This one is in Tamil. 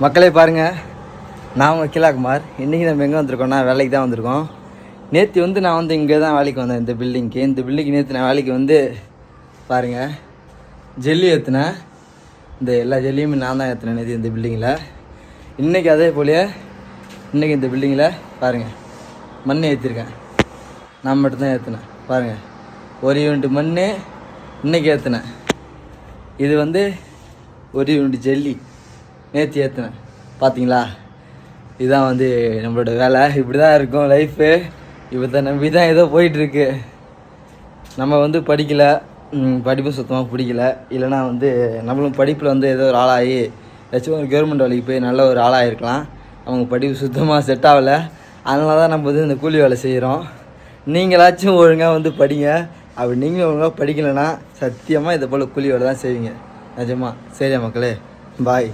மக்களே பாருங்கள், நான் உங்கள் கிலாகுமார். இன்றைக்கி நம்ம எங்கே வந்திருக்கோம்னா வேலைக்கு தான் வந்திருக்கோம். நேற்று வந்து நான் வந்து இங்கே தான் வேலைக்கு வந்தேன். இந்த பில்டிங்க்கு நேற்று நான் வேலைக்கு வந்து பாருங்கள் ஜெல்லி ஏற்றினேன். இந்த எல்லா ஜெல்லியுமே நான் தான் ஏற்றினேன் நேற்று இந்த பில்டிங்கில். இன்றைக்கி அதே போலயே இன்றைக்கி இந்த பில்டிங்கில் பாருங்கள் மண் ஏற்றிருக்கேன். நான் மட்டும்தான் ஏற்றினேன். பாருங்கள், ஒரு யூனிட் மண் இன்றைக்கி ஏற்றினேன். இது வந்து ஒரு யூனிட் ஜெல்லி நேற்று ஏற்றினேன். பார்த்தீங்களா, இதுதான் வந்து நம்மளோட வேலை. இப்படி தான் இருக்கும் லைஃபு. இப்படி தான் நம்பி தான் ஏதோ போயிட்டுருக்கு. நம்ம வந்து படிக்கலை, படிப்பு சுத்தமாக பிடிக்கல. இல்லைனா வந்து நம்மளும் படிப்பில் வந்து ஏதோ ஒரு ஆளாகி ஏதாச்சும் ஒரு கவர்மெண்ட் வேலைக்கு போய் நல்ல ஒரு ஆளாக இருக்கலாம். அவங்க படிப்பு சுத்தமாக செட் ஆகலை. அதனால தான் நம்ம வந்து இந்த கூலி வேலை செய்கிறோம். நீங்களாச்சும் ஒழுங்காக வந்து படிங்க. அப்படி நீங்களும் ஒழுங்காக படிக்கலைன்னா சத்தியமாக இதை போல் கூலி வேலை தான் செய்வீங்க. நிஜமா. சரியா மக்களே, பாய்.